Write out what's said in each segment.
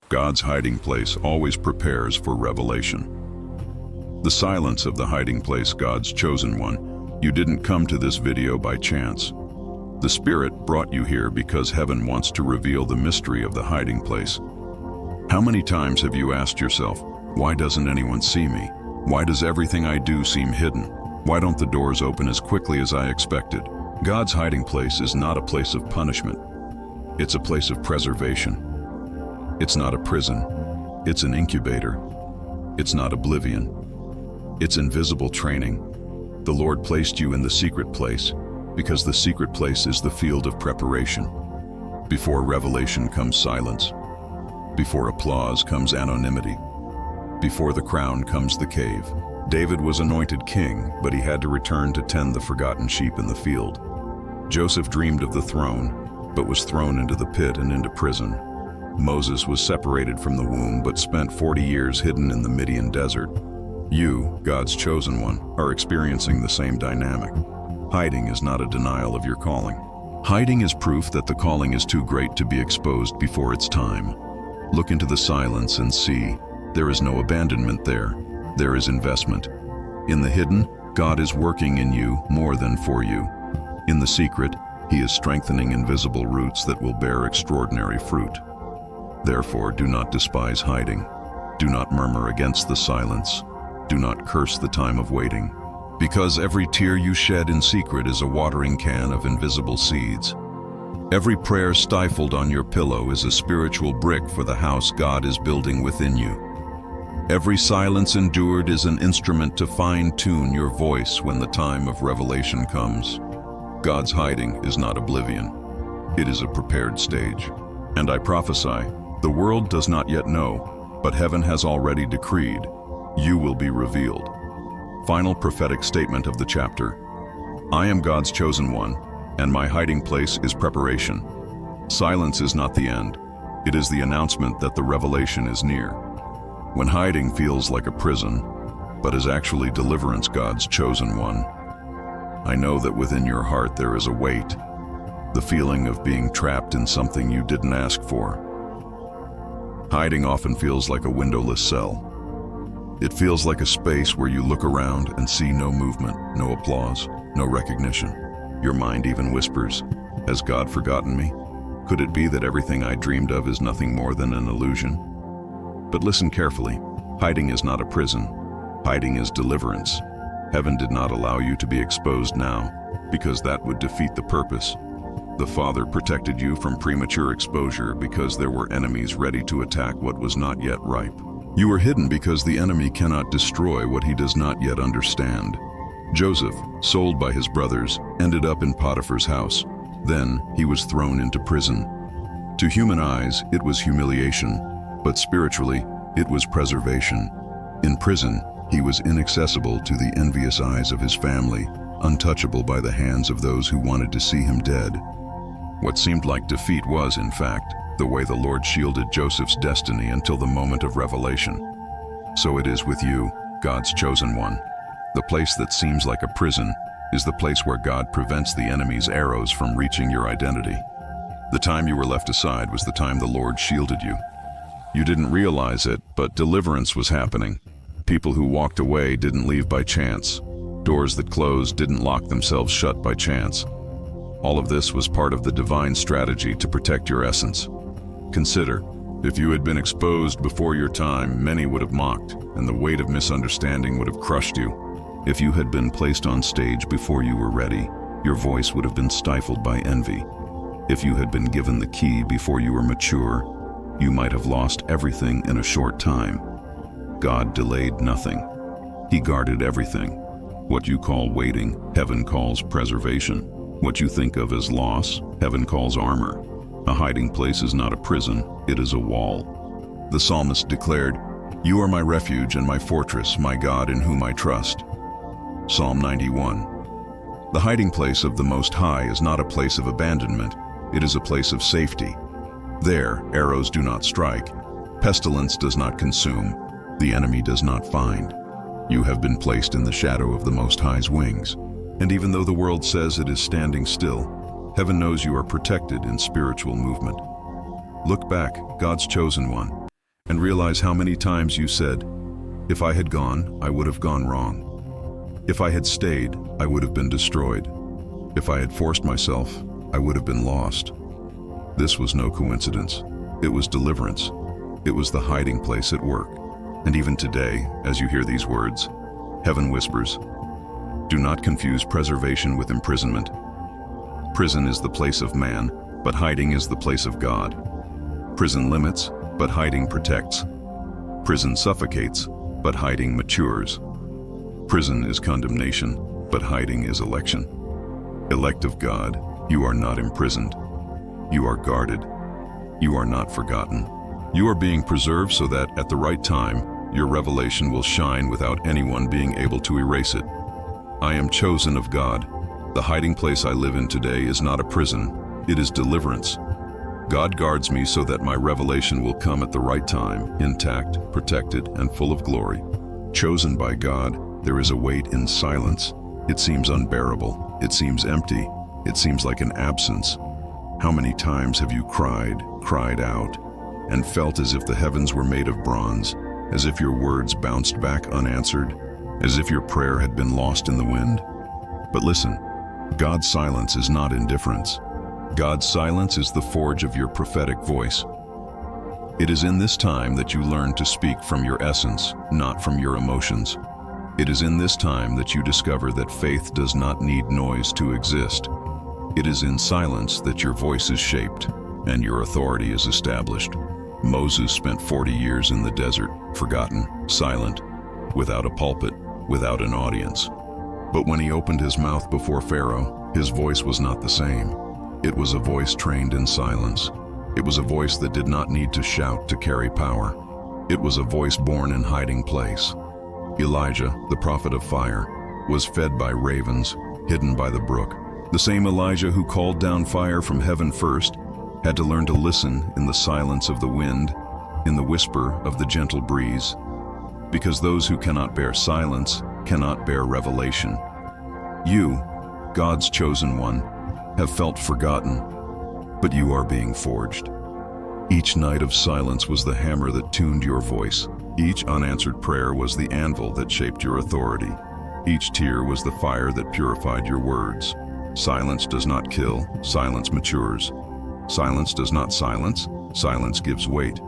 God's hiding place always prepares for revelation. The silence of the hiding place, God's chosen one. You didn't come to this video by chance. The Spirit brought you here because heaven wants to reveal the mystery of the hiding place. How many times have you asked yourself, why doesn't anyone see me? Why does everything I do seem hidden? Why don't the doors open as quickly as I expected? God's hiding place is not a place of punishment. It's a place of preservation. It's not a prison. It's an incubator. It's not oblivion. It's invisible training. The Lord placed you in the secret place because the secret place is the field of preparation. Before revelation comes silence. Before applause comes anonymity. Before the crown comes the cave. David was anointed king, but he had to return to tend the forgotten sheep in the field. Joseph dreamed of the throne, but was thrown into the pit and into prison. Moses was separated from the womb, but spent 40 years hidden in the Midian desert. You, God's chosen one, are experiencing the same dynamic. Hiding is not a denial of your calling. Hiding is proof that the calling is too great to be exposed before its time. Look into the silence and see. There is no abandonment there. There is investment. In the hidden, God is working in you more than for you. In the secret, He is strengthening invisible roots that will bear extraordinary fruit. Therefore, do not despise hiding. Do not murmur against the silence. Do not curse the time of waiting. Because every tear you shed in secret is a watering can of invisible seeds. Every prayer stifled on your pillow is a spiritual brick for the house God is building within you. Every silence endured is an instrument to fine-tune your voice when the time of revelation comes. God's hiding is not oblivion. It is a prepared stage. And I prophesy, the world does not yet know, but heaven has already decreed, you will be revealed. Final prophetic statement of the chapter. I am God's chosen one, and my hiding place is preparation. Silence is not the end. It is the announcement that the revelation is near. When hiding feels like a prison, but is actually deliverance, God's chosen one, I know that within your heart there is a weight, the feeling of being trapped in something you didn't ask for. Hiding often feels like a windowless cell. It feels like a space where you look around and see no movement, no applause, no recognition. Your mind even whispers, has God forgotten me? Could it be that everything I dreamed of is nothing more than an illusion? But listen carefully. Hiding is not a prison. Hiding is deliverance. Heaven did not allow you to be exposed now, because that would defeat the purpose. The Father protected you from premature exposure because there were enemies ready to attack what was not yet ripe. You were hidden because the enemy cannot destroy what he does not yet understand. Joseph, sold by his brothers, ended up in Potiphar's house. Then he was thrown into prison. To human eyes, it was humiliation, but spiritually, it was preservation. In prison, he was inaccessible to the envious eyes of his family, untouchable by the hands of those who wanted to see him dead. What seemed like defeat was, in fact, the way the Lord shielded Joseph's destiny until the moment of revelation. So it is with you, God's chosen one. The place that seems like a prison is the place where God prevents the enemy's arrows from reaching your identity. The time you were left aside was the time the Lord shielded you. You didn't realize it, but deliverance was happening. People who walked away didn't leave by chance. Doors that closed didn't lock themselves shut by chance. All of this was part of the divine strategy to protect your essence. Consider, if you had been exposed before your time, many would have mocked, and the weight of misunderstanding would have crushed you. If you had been placed on stage before you were ready, your voice would have been stifled by envy. If you had been given the key before you were mature, you might have lost everything in a short time. God delayed nothing. He guarded everything. What you call waiting, heaven calls preservation. What you think of as loss, heaven calls armor. A hiding place is not a prison, it is a wall. The psalmist declared, "You are my refuge and my fortress, my God in whom I trust." Psalm 91. The hiding place of the Most High is not a place of abandonment, it is a place of safety. There, arrows do not strike, pestilence does not consume, the enemy does not find. You have been placed in the shadow of the Most High's wings. And even though the world says it is standing still, heaven knows you are protected in spiritual movement. Look back, God's chosen one. and realize how many times you said, "If I had gone, I would have gone wrong. If I had stayed, I would have been destroyed. If I had forced myself, I would have been lost." This was no coincidence. It was deliverance. It was the hiding place at work. And even today, as you hear these words, heaven whispers, "Do not confuse preservation with imprisonment. Prison is the place of man, but hiding is the place of God. Prison limits, but hiding protects. Prison suffocates, but hiding matures. Prison is condemnation, but hiding is election. Elect of God, you are not imprisoned. You are guarded. You are not forgotten. You are being preserved so that, at the right time, your revelation will shine without anyone being able to erase it. I am chosen of God. The hiding place I live in today is not a prison, it is deliverance. God guards me so that my revelation will come at the right time, intact, protected, and full of glory. Chosen by God, there is a weight in silence. It seems unbearable. It seems empty. It seems like an absence. How many times have you cried out, and felt as if the heavens were made of bronze, as if your words bounced back unanswered, as if your prayer had been lost in the wind? But listen, God's silence is not indifference. God's silence is the forge of your prophetic voice. It is in this time that you learn to speak from your essence, not from your emotions. It is in this time that you discover that faith does not need noise to exist. It is in silence that your voice is shaped and your authority is established. Moses spent 40 years in the desert, forgotten, silent, without a pulpit, without an audience. But when he opened his mouth before Pharaoh, his voice was not the same. It was a voice trained in silence. It was a voice that did not need to shout to carry power. It was a voice born in hiding place. Elijah, the prophet of fire, was fed by ravens, hidden by the brook. The same Elijah who called down fire from heaven first had to learn to listen in the silence of the wind, in the whisper of the gentle breeze, because those who cannot bear silence cannot bear revelation. You, God's chosen one, have felt forgotten, but you are being forged. Each night of silence was the hammer that tuned your voice. Each unanswered prayer was the anvil that shaped your authority. Each tear was the fire that purified your words. Silence does not kill, silence matures. Silence does not silence, silence gives weight.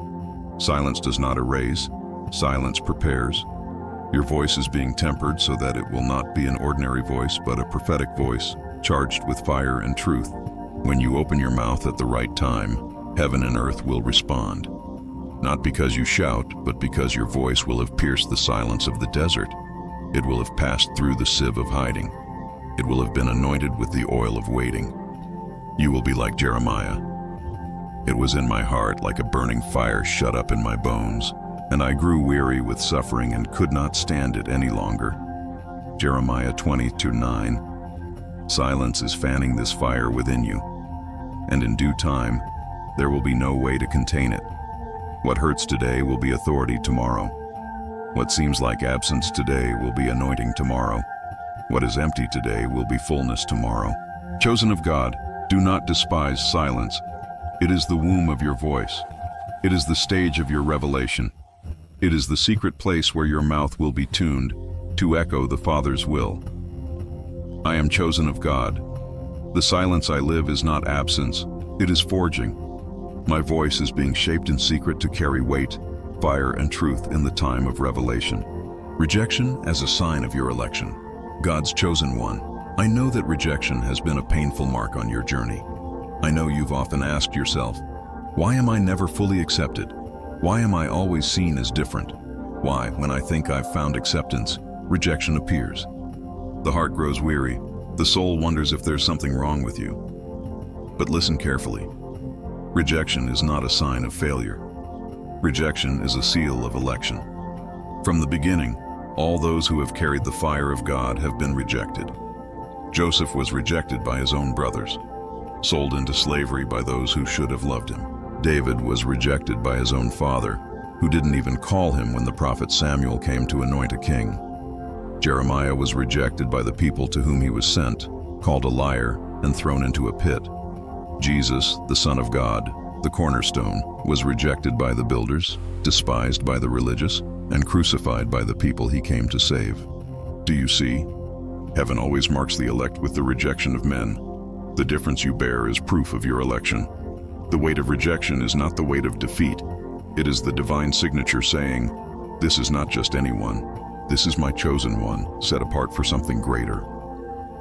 Silence does not erase, silence prepares. Your voice is being tempered so that it will not be an ordinary voice, but a prophetic voice, charged with fire and truth. When you open your mouth at the right time, heaven and earth will respond. Not because you shout, but because your voice will have pierced the silence of the desert. It will have passed through the sieve of hiding. It will have been anointed with the oil of waiting. You will be like Jeremiah. It was in my heart like a burning fire shut up in my bones, and I grew weary with suffering and could not stand it any longer. Jeremiah 20:9. Silence is fanning this fire within you, and in due time, there will be no way to contain it. What hurts today will be authority tomorrow. What seems like absence today will be anointing tomorrow. What is empty today will be fullness tomorrow. Chosen of God, do not despise silence. It is the womb of your voice. It is the stage of your revelation. It is the secret place where your mouth will be tuned to echo the Father's will. I am chosen of God. The silence I live is not absence, it is forging. My voice is being shaped in secret to carry weight, fire, and truth in the time of revelation. Rejection as a sign of your election. God's chosen one. I know that rejection has been a painful mark on your journey. I know you've often asked yourself, why am I never fully accepted? Why am I always seen as different? Why, when I think I've found acceptance, rejection appears? The heart grows weary. The soul wonders if there's something wrong with you. But listen carefully. Rejection is not a sign of failure. Rejection is a seal of election. From the beginning, all those who have carried the fire of God have been rejected. Joseph was rejected by his own brothers, sold into slavery by those who should have loved him. David was rejected by his own father, who didn't even call him when the prophet Samuel came to anoint a king. Jeremiah was rejected by the people to whom he was sent, called a liar, and thrown into a pit. Jesus, the Son of God, the cornerstone, was rejected by the builders, despised by the religious, and crucified by the people he came to save. Do you see? Heaven always marks the elect with the rejection of men. The difference you bear is proof of your election. The weight of rejection is not the weight of defeat. It is the divine signature saying, "This is not just anyone. This is my chosen one, set apart for something greater."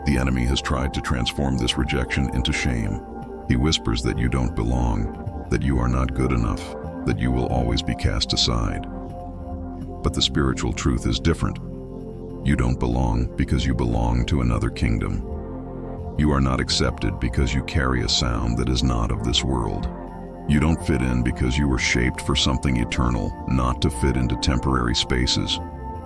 The enemy has tried to transform this rejection into shame. He whispers that you don't belong, that you are not good enough, that you will always be cast aside. But the spiritual truth is different. You don't belong because you belong to another kingdom. You are not accepted because you carry a sound that is not of this world. You don't fit in because you were shaped for something eternal, not to fit into temporary spaces.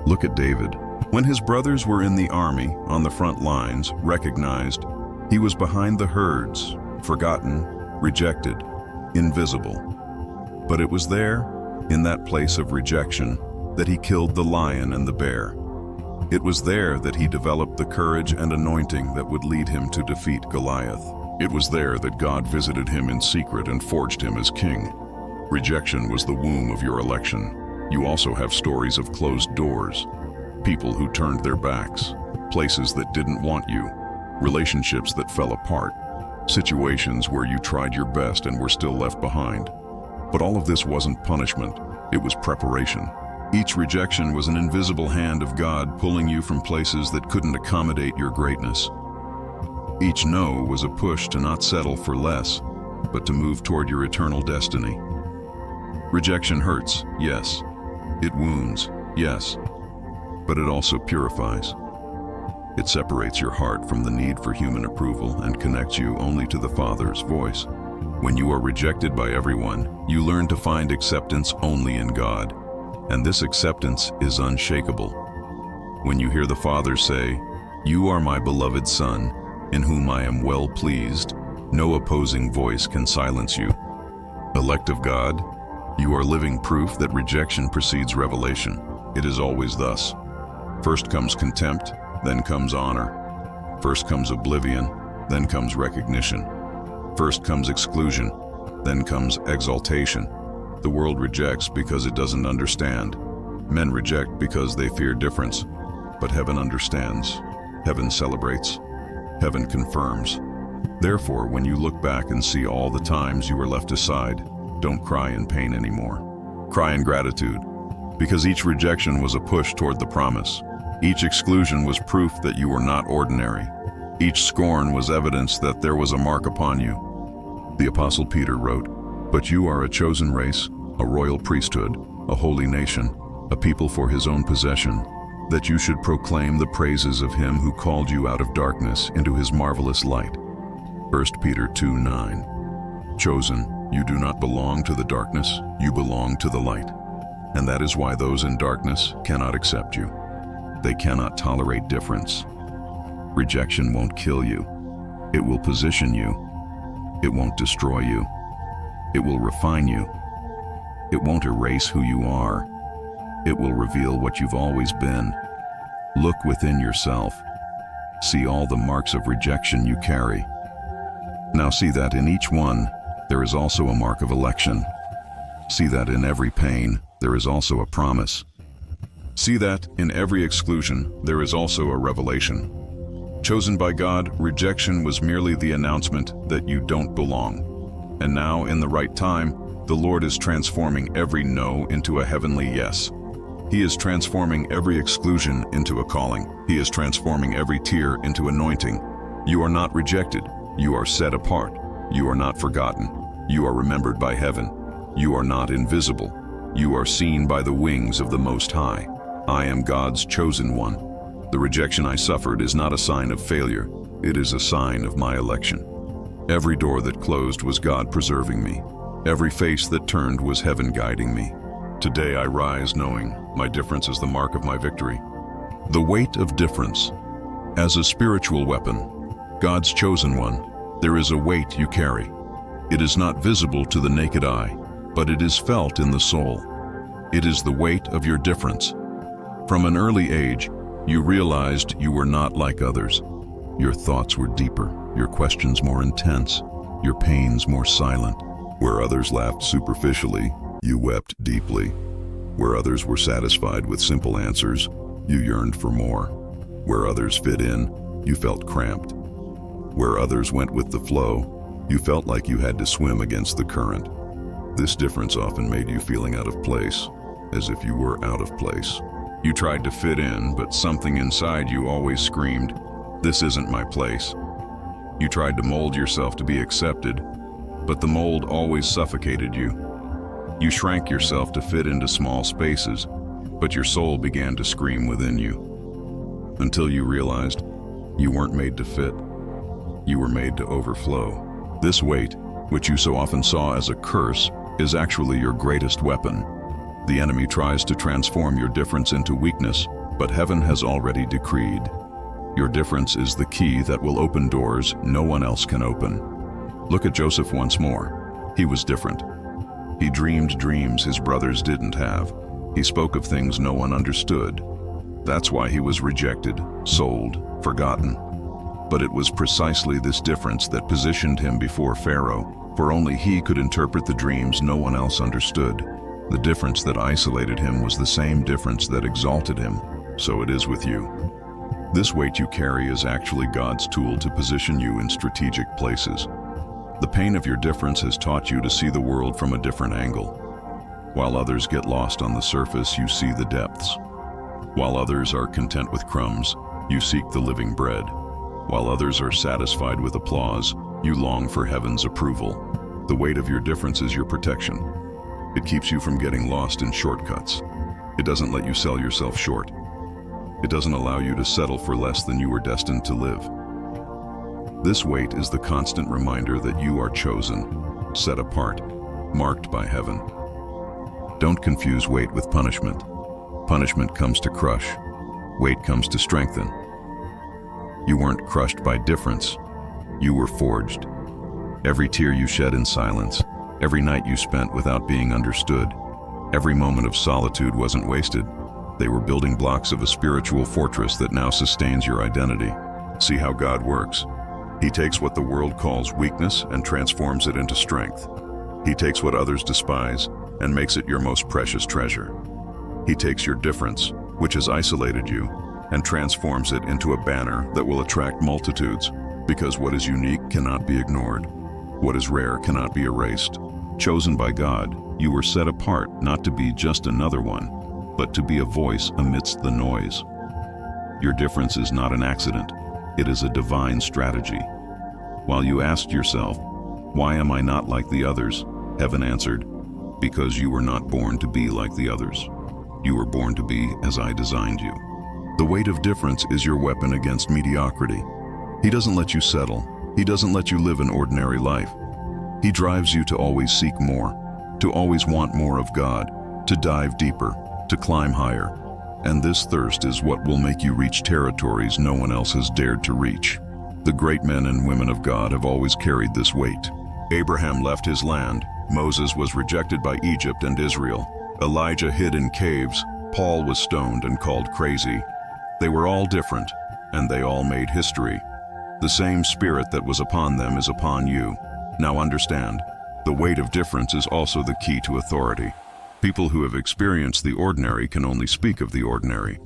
Look at David. When his brothers were in the army, on the front lines, recognized, he was behind the herds, forgotten, rejected, invisible. But it was there, in that place of rejection, that he killed the lion and the bear. It was there that he developed the courage and anointing that would lead him to defeat Goliath. It was there that God visited him in secret and forged him as king. Rejection was the womb of your election. You also have stories of closed doors, people who turned their backs, places that didn't want you, relationships that fell apart, situations where you tried your best and were still left behind. But all of this wasn't punishment, it was preparation. Each rejection was an invisible hand of God pulling you from places that couldn't accommodate your greatness. Each no was a push to not settle for less, but to move toward your eternal destiny. Rejection hurts, yes. It wounds, yes. But it also purifies. It separates your heart from the need for human approval and connects you only to the Father's voice. When you are rejected by everyone, you learn to find acceptance only in God. And this acceptance is unshakable. When you hear the Father say, "You are my beloved Son, in whom I am well pleased," no opposing voice can silence you. Elect of God, you are living proof that rejection precedes revelation. It is always thus. First comes contempt, then comes honor. First comes oblivion, then comes recognition. First comes exclusion, then comes exaltation. The world rejects because it doesn't understand. Men reject because they fear difference. But heaven understands. Heaven celebrates. Heaven confirms. Therefore, when you look back and see all the times you were left aside, don't cry in pain anymore. Cry in gratitude, because each rejection was a push toward the promise. Each exclusion was proof that you were not ordinary. Each scorn was evidence that there was a mark upon you. The Apostle Peter wrote, "But you are a chosen race, a royal priesthood, a holy nation, a people for his own possession, that you should proclaim the praises of him who called you out of darkness into his marvelous light." 1 Peter 2:9. Chosen, you do not belong to the darkness, you belong to the light. And that is why those in darkness cannot accept you. They cannot tolerate difference. Rejection won't kill you. It will position you. It won't destroy you. It will refine you. It won't erase who you are. It will reveal what you've always been. Look within yourself. See all the marks of rejection you carry. Now see that in each one, there is also a mark of election. See that in every pain, there is also a promise. See that in every exclusion, there is also a revelation. Chosen by God, rejection was merely the announcement that you don't belong. And now, in the right time, the Lord is transforming every no into a heavenly yes. He is transforming every exclusion into a calling. He is transforming every tear into anointing. You are not rejected. You are set apart. You are not forgotten. You are remembered by heaven. You are not invisible. You are seen by the wings of the Most High. I am God's chosen one. The rejection I suffered is not a sign of failure. It is a sign of my election. Every door that closed was God preserving me. Every face that turned was heaven guiding me. Today I rise knowing my difference is the mark of my victory. The weight of difference. As a spiritual weapon, God's chosen one, there is a weight you carry. It is not visible to the naked eye, but it is felt in the soul. It is the weight of your difference. From an early age, you realized you were not like others. Your thoughts were deeper, your questions more intense, your pains more silent. Where others laughed superficially, you wept deeply. Where others were satisfied with simple answers, you yearned for more. Where others fit in, you felt cramped. Where others went with the flow, you felt like you had to swim against the current. This difference often made you feeling out of place, as if you were out of place. You tried to fit in, but something inside you always screamed, "This isn't my place." You tried to mold yourself to be accepted, but the mold always suffocated you. You shrank yourself to fit into small spaces, but your soul began to scream within you. Until you realized you weren't made to fit. You were made to overflow. This weight, which you so often saw as a curse, is actually your greatest weapon. The enemy tries to transform your difference into weakness, but heaven has already decreed. Your difference is the key that will open doors no one else can open. Look at Joseph once more. He was different. He dreamed dreams his brothers didn't have. He spoke of things no one understood. That's why he was rejected, sold, forgotten. But it was precisely this difference that positioned him before Pharaoh, for only he could interpret the dreams no one else understood. The difference that isolated him was the same difference that exalted him. So it is with you. This weight you carry is actually God's tool to position you in strategic places. The pain of your difference has taught you to see the world from a different angle. While others get lost on the surface, you see the depths. While others are content with crumbs, you seek the living bread. While others are satisfied with applause, you long for heaven's approval. The weight of your difference is your protection. It keeps you from getting lost in shortcuts. It doesn't let you sell yourself short. It doesn't allow you to settle for less than you were destined to live. This weight is the constant reminder that you are chosen, set apart, marked by heaven. Don't confuse weight with punishment. Punishment comes to crush. Weight comes to strengthen. You weren't crushed by difference. You were forged. Every tear you shed in silence, every night you spent without being understood, every moment of solitude wasn't wasted. They were building blocks of a spiritual fortress that now sustains your identity. See how God works. He takes what the world calls weakness and transforms it into strength. He takes what others despise and makes it your most precious treasure. He takes your difference, which has isolated you, and transforms it into a banner that will attract multitudes, because what is unique cannot be ignored. What is rare cannot be erased. Chosen by God, you were set apart not to be just another one, but to be a voice amidst the noise. Your difference is not an accident. It is a divine strategy. While you asked yourself, "Why am I not like the others?" heaven answered, "Because you were not born to be like the others. You were born to be as I designed you." The weight of difference is your weapon against mediocrity. He doesn't let you settle. He doesn't let you live an ordinary life. He drives you to always seek more, to always want more of God, to dive deeper, to climb higher. And this thirst is what will make you reach territories no one else has dared to reach. The great men and women of God have always carried this weight. Abraham left his land. Moses was rejected by Egypt and Israel. Elijah hid in caves. Paul was stoned and called crazy. They were all different, and they all made history. The same spirit that was upon them is upon you. Now understand, the weight of difference is also the key to authority. People who have experienced the ordinary can only speak of the ordinary.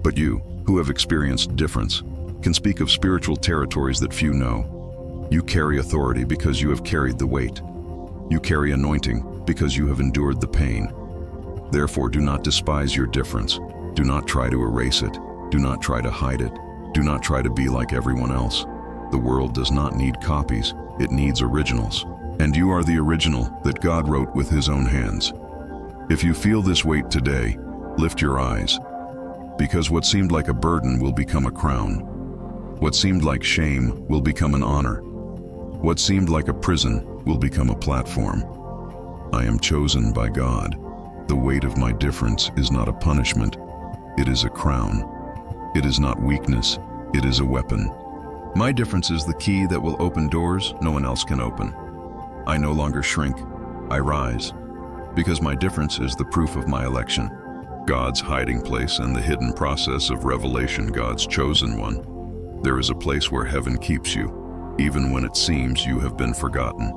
But you, who have experienced difference, can speak of spiritual territories that few know. You carry authority because you have carried the weight. You carry anointing because you have endured the pain. Therefore, do not despise your difference. Do not try to erase it. Do not try to hide it. Do not try to be like everyone else. The world does not need copies. It needs originals. And you are the original that God wrote with His own hands. If you feel this weight today, lift your eyes, because what seemed like a burden will become a crown. What seemed like shame will become an honor. What seemed like a prison will become a platform. I am chosen by God. The weight of my difference is not a punishment. It is a crown. It is not weakness. It is a weapon. My difference is the key that will open doors no one else can open. I no longer shrink. I rise. Because my difference is the proof of my election. God's hiding place and the hidden process of revelation, God's chosen one. There is a place where heaven keeps you, even when it seems you have been forgotten.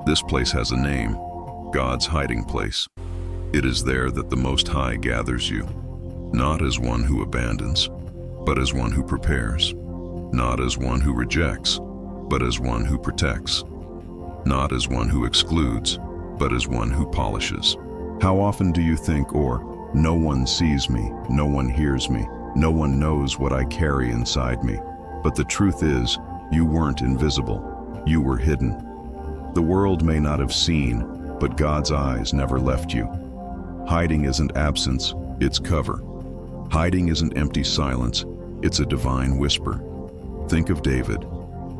This place has a name, God's hiding place. It is there that the Most High gathers you, not as one who abandons, but as one who prepares, not as one who rejects, but as one who protects, not as one who excludes, but as one who polishes. How often do you think, or, no one sees me, no one hears me, no one knows what I carry inside me? But the truth is, you weren't invisible, you were hidden. The world may not have seen, but God's eyes never left you. Hiding isn't absence, it's cover. Hiding isn't empty silence, it's a divine whisper. Think of David,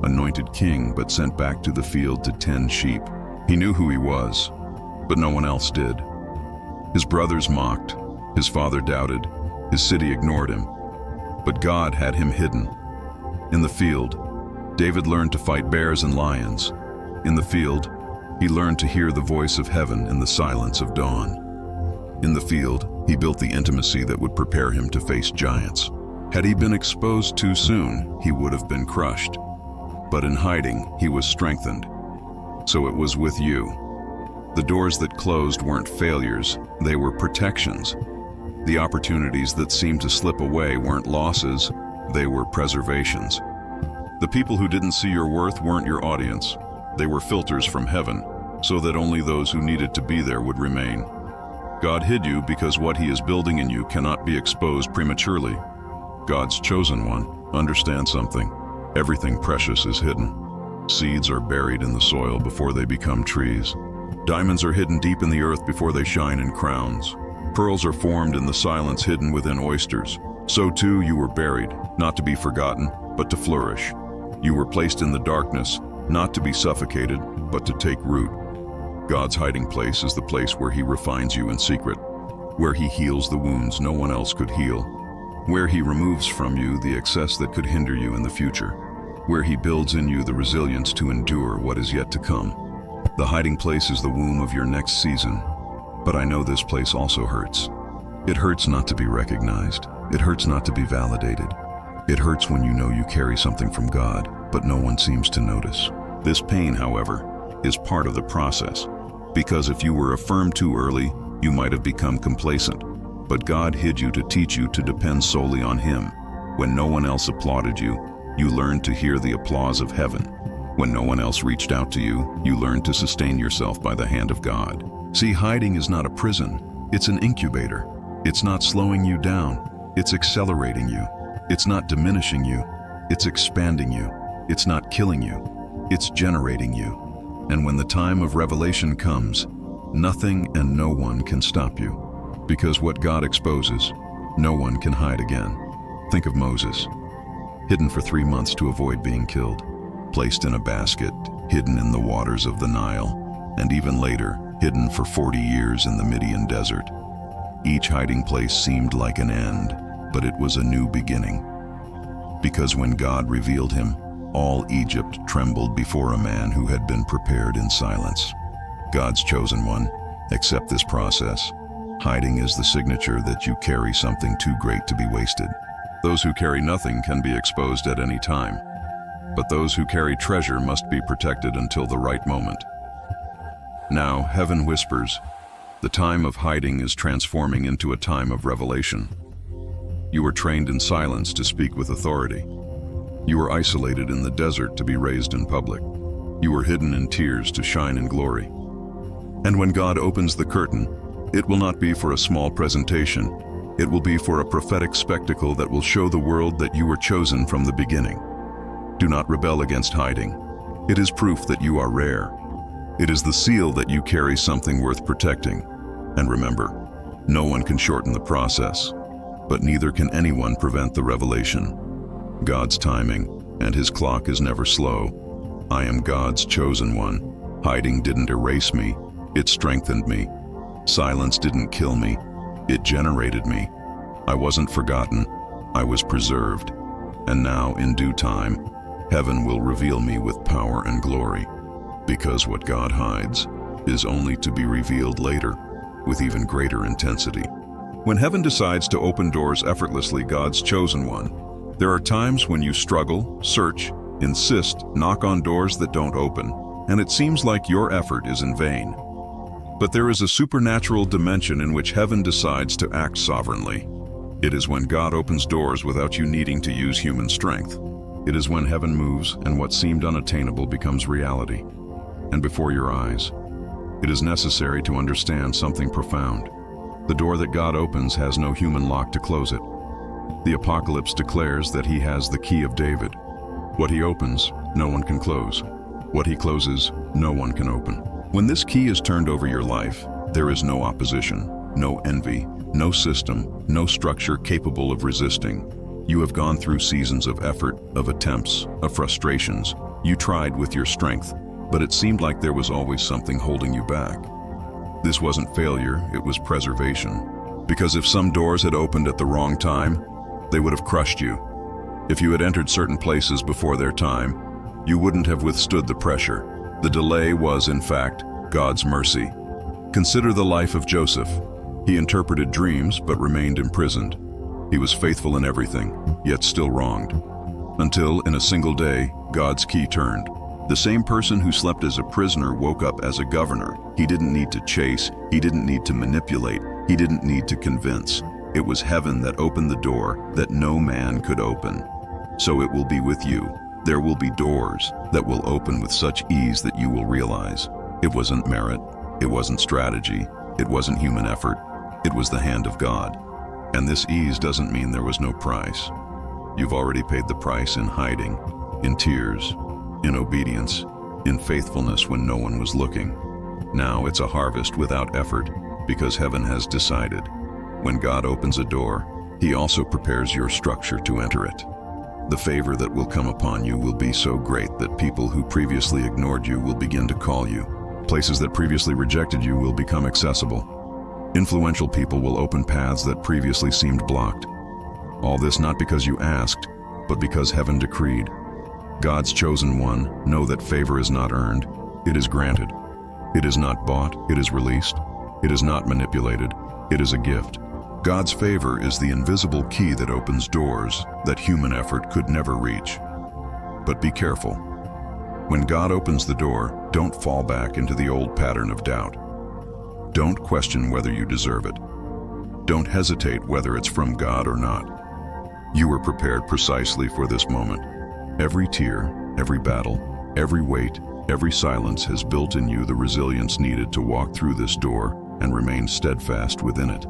anointed king but sent back to the field to tend sheep. He knew who he was, but no one else did. His brothers mocked, his father doubted, his city ignored him. But God had him hidden. In the field, David learned to fight bears and lions. In the field, he learned to hear the voice of heaven in the silence of dawn. In the field, he built the intimacy that would prepare him to face giants. Had he been exposed too soon, he would have been crushed. But in hiding, he was strengthened. So it was with you. The doors that closed weren't failures, they were protections. The opportunities that seemed to slip away weren't losses, they were preservations. The people who didn't see your worth weren't your audience. They were filters from heaven, so that only those who needed to be there would remain. God hid you because what he is building in you cannot be exposed prematurely. God's chosen one, understand something. Everything precious is hidden. Seeds are buried in the soil before they become trees. Diamonds are hidden deep in the earth before they shine in crowns. Pearls are formed in the silence hidden within oysters. So too you were buried, not to be forgotten, but to flourish. You were placed in the darkness, not to be suffocated, but to take root. God's hiding place is the place where he refines you in secret, where he heals the wounds no one else could heal, where he removes from you the excess that could hinder you in the future, where he builds in you the resilience to endure what is yet to come. The hiding place is the womb of your next season, but I know this place also hurts. It hurts not to be recognized. It hurts not to be validated. It hurts when you know you carry something from God, but no one seems to notice. This pain, however, is part of the process, because if you were affirmed too early, you might have become complacent. But God hid you to teach you to depend solely on him. When no one else applauded you, you learned to hear the applause of heaven. When no one else reached out to you, you learned to sustain yourself by the hand of God. See, hiding is not a prison, it's an incubator. It's not slowing you down, it's accelerating you. It's not diminishing you, it's expanding you. It's not killing you, it's generating you. And when the time of revelation comes, nothing and no one can stop you. Because what God exposes, no one can hide again. Think of Moses, hidden for 3 months to avoid being killed, placed in a basket, hidden in the waters of the Nile, and even later, hidden for 40 years in the Midian desert. Each hiding place seemed like an end, but it was a new beginning. Because when God revealed him, all Egypt trembled before a man who had been prepared in silence. God's chosen one, accept this process. Hiding is the signature that you carry something too great to be wasted. Those who carry nothing can be exposed at any time, but those who carry treasure must be protected until the right moment. Now, heaven whispers, the time of hiding is transforming into a time of revelation. You were trained in silence to speak with authority. You were isolated in the desert to be raised in public. You were hidden in tears to shine in glory. And when God opens the curtain, it will not be for a small presentation. It will be for a prophetic spectacle that will show the world that you were chosen from the beginning. Do not rebel against hiding. It is proof that you are rare. It is the seal that you carry something worth protecting. And remember, no one can shorten the process, but neither can anyone prevent the revelation. God's timing, and his clock is never slow. I am God's chosen one. Hiding didn't erase me, it strengthened me. Silence didn't kill me, it generated me. I wasn't forgotten, I was preserved. And now, in due time, heaven will reveal me with power and glory. Because what God hides is only to be revealed later, with even greater intensity. When heaven decides to open doors effortlessly, God's chosen one, there are times when you struggle, search, insist, knock on doors that don't open. and it seems like your effort is in vain. But there is a supernatural dimension in which heaven decides to act sovereignly. It is when God opens doors without you needing to use human strength. It is when heaven moves and what seemed unattainable becomes reality. And before your eyes, it is necessary to understand something profound. The door that God opens has no human lock to close it. The Apocalypse declares that he has the key of David. What he opens, no one can close. What he closes, no one can open. When this key is turned over your life, there is no opposition, no envy, no system, no structure capable of resisting. You have gone through seasons of effort, of attempts, of frustrations. You tried with your strength, but it seemed like there was always something holding you back. This wasn't failure, it was preservation. Because if some doors had opened at the wrong time, they would have crushed you. If you had entered certain places before their time, you wouldn't have withstood the pressure. The delay was, in fact, God's mercy. Consider the life of Joseph. He interpreted dreams but remained imprisoned. He was faithful in everything, yet still wronged. Until, in a single day, God's key turned. The same person who slept as a prisoner woke up as a governor. He didn't need to chase, he didn't need to manipulate, he didn't need to convince. It was heaven that opened the door that no man could open. So it will be with you. There will be doors that will open with such ease that you will realize it wasn't merit, it wasn't strategy, it wasn't human effort, it was the hand of God. And this ease doesn't mean there was no price. You've already paid the price in hiding, in tears, in obedience, in faithfulness when no one was looking. Now it's a harvest without effort because heaven has decided. When God opens a door, he also prepares your structure to enter it. The favor that will come upon you will be so great that people who previously ignored you will begin to call you. Places that previously rejected you will become accessible. Influential people will open paths that previously seemed blocked. All this not because you asked, but because heaven decreed. God's chosen one, know that favor is not earned, it is granted. It is not bought, it is released. It is not manipulated, it is a gift. God's favor is the invisible key that opens doors that human effort could never reach. But be careful. When God opens the door, don't fall back into the old pattern of doubt. Don't question whether you deserve it. Don't hesitate whether it's from God or not. You were prepared precisely for this moment. Every tear, every battle, every weight, every silence has built in you the resilience needed to walk through this door and remain steadfast within it.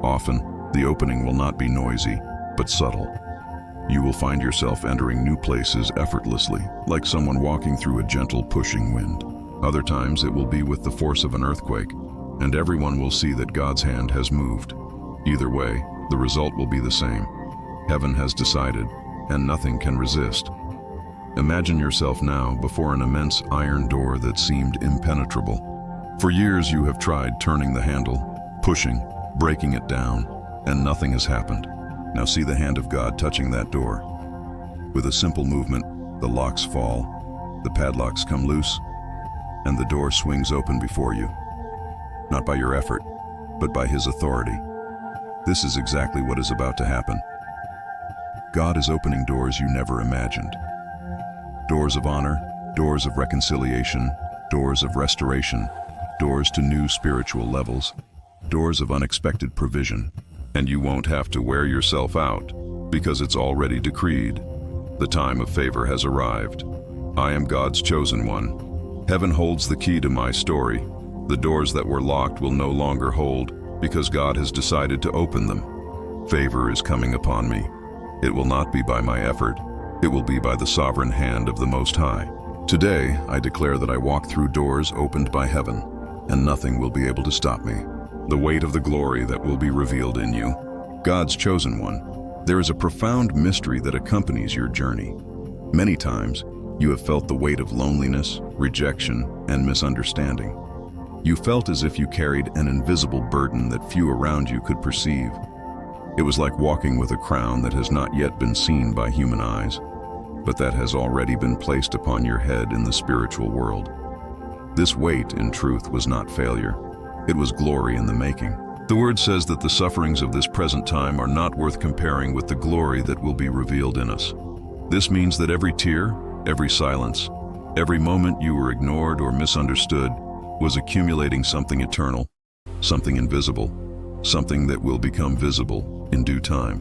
Often, the opening will not be noisy, but subtle. You will find yourself entering new places effortlessly, like someone walking through a gentle pushing wind. Other times it will be with the force of an earthquake, and everyone will see that God's hand has moved. Either way, the result will be the same. Heaven has decided, and nothing can resist. Imagine yourself now before an immense iron door that seemed impenetrable. For years you have tried turning the handle, pushing, breaking it down, and nothing has happened. Now see the hand of God touching that door. With a simple movement, the locks fall, the padlocks come loose, and the door swings open before you. Not by your effort, but by his authority. This is exactly what is about to happen. God is opening doors you never imagined. Doors of honor, doors of reconciliation, doors of restoration, doors to new spiritual levels, doors of unexpected provision. And you won't have to wear yourself out, because it's already decreed. The time of favor has arrived. I am God's chosen one. Heaven holds the key to my story. The doors that were locked will no longer hold, because God has decided to open them. Favor is coming upon me. It will not be by my effort. It will be by the sovereign hand of the Most High. Today, I declare that I walk through doors opened by heaven, and nothing will be able to stop me. The weight of the glory that will be revealed in you. God's chosen one. There is a profound mystery that accompanies your journey. Many times, you have felt the weight of loneliness, rejection, and misunderstanding. You felt as if you carried an invisible burden that few around you could perceive. It was like walking with a crown that has not yet been seen by human eyes, but that has already been placed upon your head in the spiritual world. This weight, in truth, was not failure. It was glory in the making. The word says that the sufferings of this present time are not worth comparing with the glory that will be revealed in us. This means that every tear, every silence, Every moment you were ignored or misunderstood was accumulating something eternal, something invisible, something that will become visible in due time.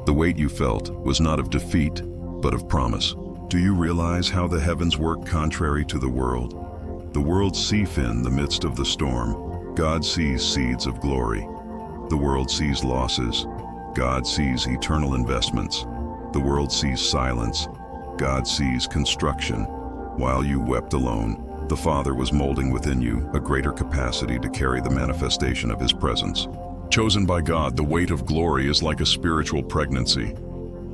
The weight you felt was not of defeat, but of promise. Do you realize how the heavens work contrary to the world? The world sees in the midst of the storm. God sees seeds of glory. The world sees losses. God sees eternal investments. The world sees silence. God sees construction. While you wept alone, the Father was molding within you a greater capacity to carry the manifestation of His presence. Chosen by God, the weight of glory is like a spiritual pregnancy.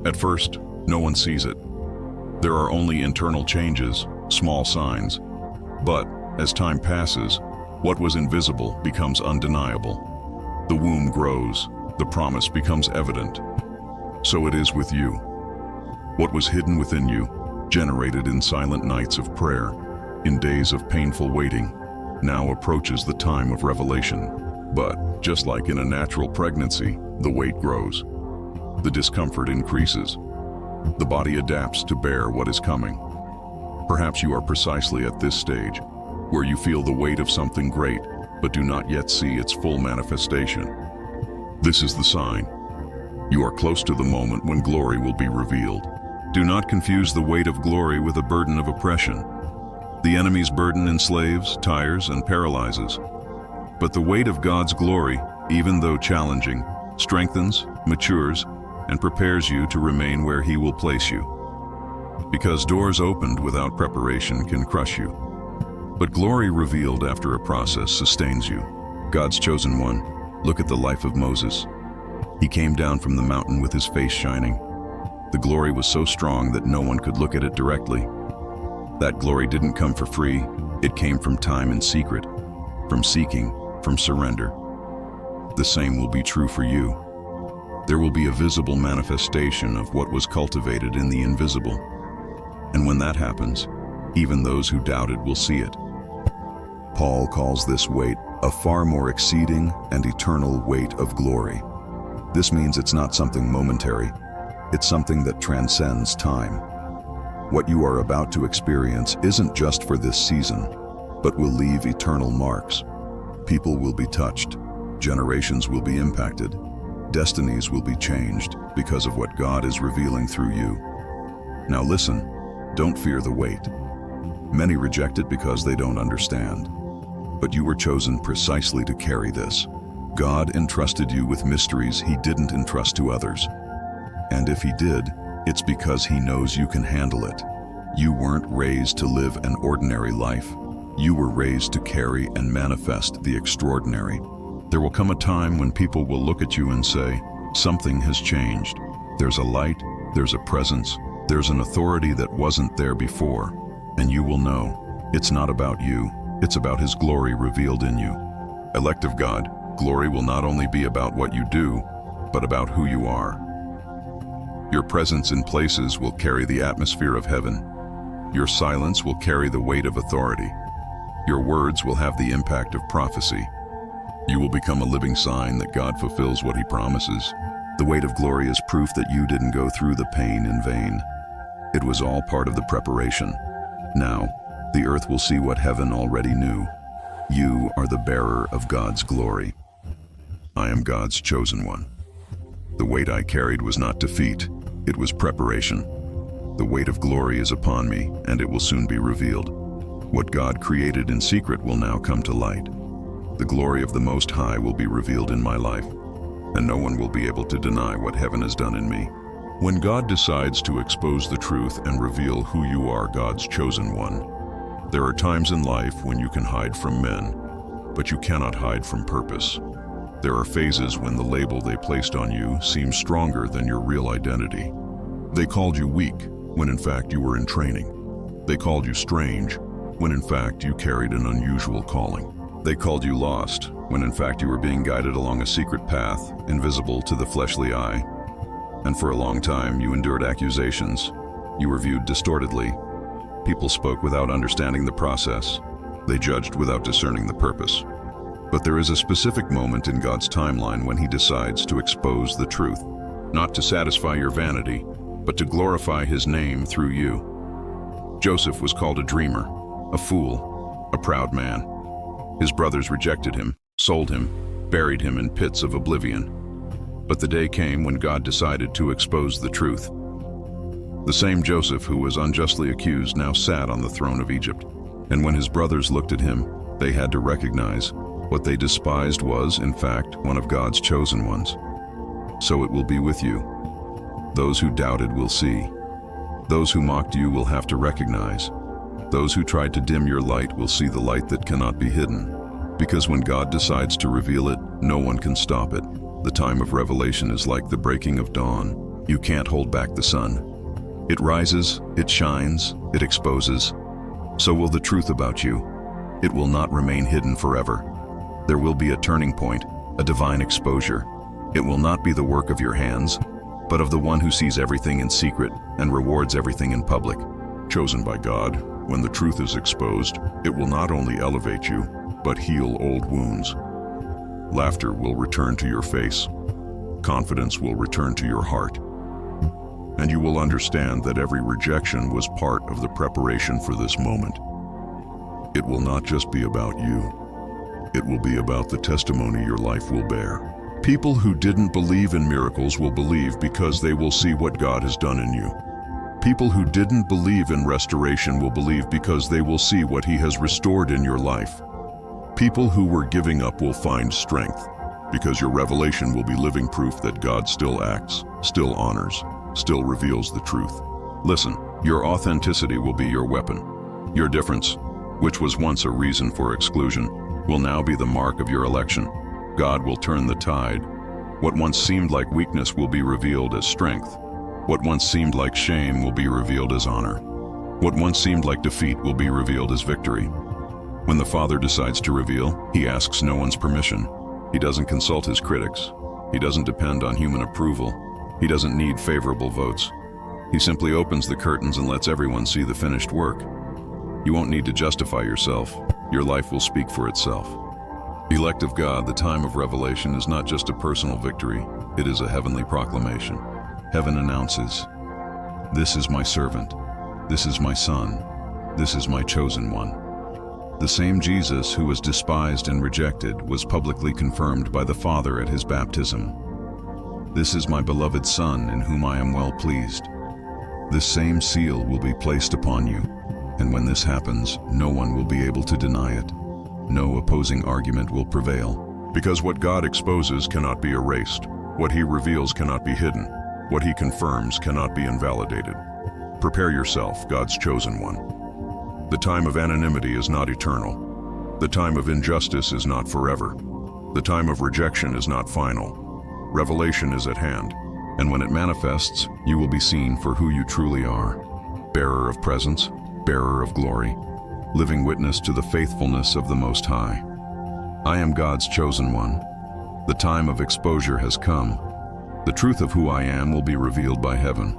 At first, no one sees it. There are only internal changes, small signs. But as time passes, what was invisible becomes undeniable. The womb grows, the promise becomes evident. So it is with you. What was hidden within you, generated in silent nights of prayer, in days of painful waiting, now approaches the time of revelation. But, just like in a natural pregnancy, the weight grows. The discomfort increases. The body adapts to bear what is coming. Perhaps you are precisely at this stage, where you feel the weight of something great, but do not yet see its full manifestation. This is the sign. You are close to the moment when glory will be revealed. Do not confuse the weight of glory with a burden of oppression. The enemy's burden enslaves, tires, and paralyzes. But the weight of God's glory, even though challenging, strengthens, matures, and prepares you to remain where He will place you. Because doors opened without preparation can crush you. But glory revealed after a process sustains you. God's chosen one, look at the life of Moses. He came down from the mountain with his face shining. The glory was so strong that no one could look at it directly. That glory didn't come for free. It came from time in secret, from seeking, from surrender. The same will be true for you. There will be a visible manifestation of what was cultivated in the invisible. And when that happens, even those who doubted will see it. Paul calls this weight a far more exceeding and eternal weight of glory. This means it's not something momentary. It's something that transcends time. What you are about to experience isn't just for this season, but will leave eternal marks. People will be touched, generations will be impacted, destinies will be changed because of what God is revealing through you. Now listen, don't fear the weight. Many reject it because they don't understand. But you were chosen precisely to carry this. God entrusted you with mysteries He didn't entrust to others. And if He did, it's because He knows you can handle it. You weren't raised to live an ordinary life. You were raised to carry and manifest the extraordinary. There will come a time when people will look at you and say, something has changed. There's a light, there's a presence, there's an authority that wasn't there before. And you will know, it's not about you, it's about His glory revealed in you. Elect of God, glory will not only be about what you do, but about who you are. Your presence in places will carry the atmosphere of heaven. Your silence will carry the weight of authority. Your words will have the impact of prophecy. You will become a living sign that God fulfills what He promises. The weight of glory is proof that you didn't go through the pain in vain. It was all part of the preparation. Now, the earth will see what heaven already knew. You are the bearer of God's glory. I am God's chosen one. The weight I carried was not defeat, it was preparation. The weight of glory is upon me, and it will soon be revealed. What God created in secret will now come to light. The glory of the Most High will be revealed in my life, and no one will be able to deny what heaven has done in me. When God decides to expose the truth and reveal who you are, God's chosen one, there are times in life when you can hide from men, but you cannot hide from purpose. There are phases when the label they placed on you seems stronger than your real identity. They called you weak, when in fact you were in training. They called you strange, when in fact you carried an unusual calling. They called you lost, when in fact you were being guided along a secret path, invisible to the fleshly eye. And for a long time you endured accusations. You were viewed distortedly. People spoke without understanding the process. They judged without discerning the purpose. But there is a specific moment in God's timeline when He decides to expose the truth, not to satisfy your vanity, but to glorify His name through you. Joseph was called a dreamer, a fool, a proud man. His brothers rejected him, sold him, buried him in pits of oblivion. But the day came when God decided to expose the truth. The same Joseph who was unjustly accused now sat on the throne of Egypt. And when his brothers looked at him, they had to recognize what they despised was, in fact, one of God's chosen ones. So it will be with you. Those who doubted will see. Those who mocked you will have to recognize. Those who tried to dim your light will see the light that cannot be hidden. Because when God decides to reveal it, no one can stop it. The time of revelation is like the breaking of dawn. You can't hold back the sun. It rises, it shines, it exposes. So will the truth about you. It will not remain hidden forever. There will be a turning point, a divine exposure. It will not be the work of your hands, but of the one who sees everything in secret and rewards everything in public. Chosen by God, when the truth is exposed, it will not only elevate you, but heal old wounds. Laughter will return to your face. Confidence will return to your heart. And you will understand that every rejection was part of the preparation for this moment. It will not just be about you. It will be about the testimony your life will bear. People who didn't believe in miracles will believe because they will see what God has done in you. People who didn't believe in restoration will believe because they will see what He has restored in your life. People who were giving up will find strength because your revelation will be living proof that God still acts, still honors, still reveals the truth. Listen, your authenticity will be your weapon. Your difference, which was once a reason for exclusion, will now be the mark of your election. God will turn the tide. What once seemed like weakness will be revealed as strength. What once seemed like shame will be revealed as honor. What once seemed like defeat will be revealed as victory. When the Father decides to reveal, He asks no one's permission. He doesn't consult His critics. He doesn't depend on human approval. He doesn't need favorable votes. He simply opens the curtains and lets everyone see the finished work. You won't need to justify yourself. Your life will speak for itself. Elect of God, the time of revelation is not just a personal victory, it is a heavenly proclamation. Heaven announces, "This is my servant, this is my son, this is my chosen one." The same Jesus who was despised and rejected was publicly confirmed by the Father at His baptism. "This is my beloved Son, in whom I am well pleased." This same seal will be placed upon you, and when this happens, no one will be able to deny it. No opposing argument will prevail. Because what God exposes cannot be erased. What He reveals cannot be hidden. What He confirms cannot be invalidated. Prepare yourself, God's chosen one. The time of anonymity is not eternal. The time of injustice is not forever. The time of rejection is not final. Revelation is at hand, and when it manifests, you will be seen for who you truly are. Bearer of presence, bearer of glory, living witness to the faithfulness of the Most High. I am God's chosen one. The time of exposure has come. The truth of who I am will be revealed by heaven.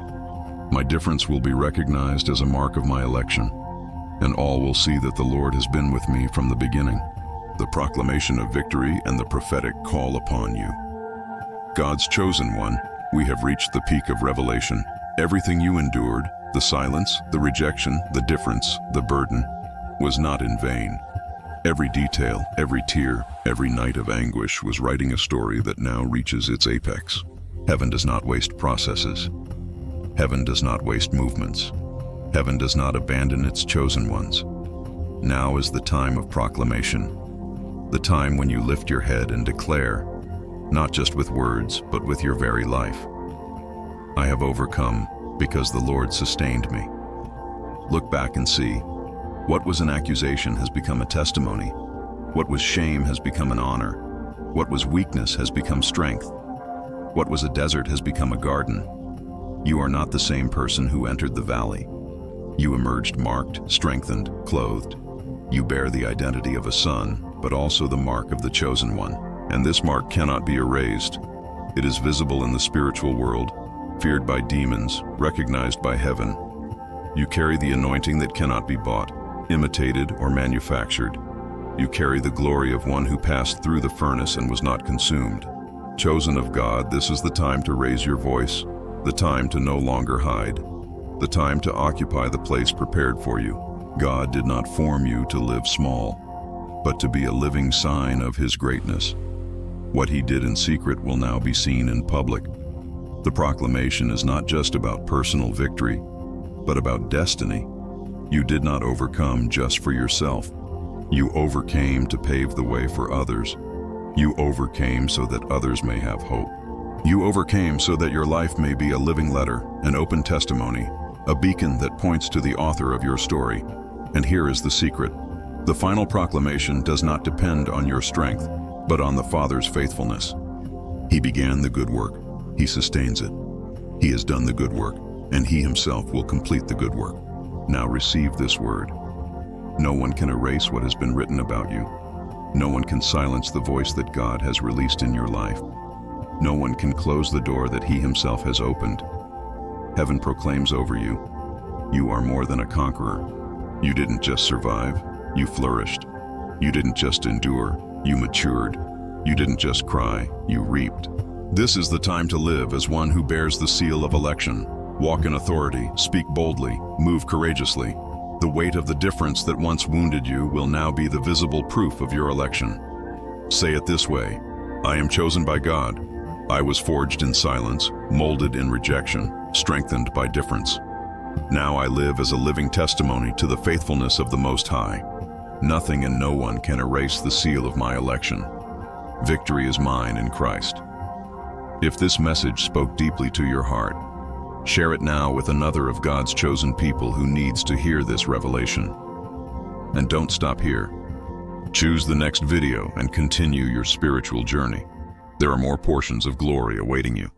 My difference will be recognized as a mark of my election, and all will see that the Lord has been with me from the beginning. The proclamation of victory and the prophetic call upon you. God's chosen one, we have reached the peak of revelation. Everything you endured, the silence, the rejection, the difference, the burden, was not in vain. Every detail, every tear, every night of anguish was writing a story that now reaches its apex. Heaven does not waste processes. Heaven does not waste movements. Heaven does not abandon its chosen ones. Now is the time of proclamation. The time when you lift your head and declare, not just with words, but with your very life, "I have overcome because the Lord sustained me." Look back and see. What was an accusation has become a testimony. What was shame has become an honor. What was weakness has become strength. What was a desert has become a garden. You are not the same person who entered the valley. You emerged marked, strengthened, clothed. You bear the identity of a son, but also the mark of the chosen one. And this mark cannot be erased. It is visible in the spiritual world, feared by demons, recognized by heaven. You carry the anointing that cannot be bought, imitated, or manufactured. You carry the glory of one who passed through the furnace and was not consumed. Chosen of God, this is the time to raise your voice, the time to no longer hide. the time to occupy the place prepared for you. God did not form you to live small, but to be a living sign of His greatness. What He did in secret will now be seen in public. The proclamation is not just about personal victory, but about destiny. You did not overcome just for yourself. You overcame to pave the way for others. You overcame so that others may have hope. You overcame so that your life may be a living letter, an open testimony, a beacon that points to the author of your story. And here is the secret. The final proclamation does not depend on your strength, but on the Father's faithfulness. He began the good work. He sustains it. He has done the good work, and He Himself will complete the good work. Now receive this word. No one can erase what has been written about you. No one can silence the voice that God has released in your life. No one can close the door that He Himself has opened. Heaven proclaims over you, you are more than a conqueror. You didn't just survive, you flourished. You didn't just endure, you matured. You didn't just cry, you reaped. This is the time to live as one who bears the seal of election. Walk in authority, speak boldly, move courageously. The weight of the difference that once wounded you will now be the visible proof of your election. Say it this way: I am chosen by God. I was forged in silence, molded in rejection, strengthened by difference. Now I live as a living testimony to the faithfulness of the Most High. Nothing and no one can erase the seal of my election. Victory is mine in Christ. If this message spoke deeply to your heart, share it now with another of God's chosen people who needs to hear this revelation. And don't stop here. Choose the next video and continue your spiritual journey. There are more portions of glory awaiting you.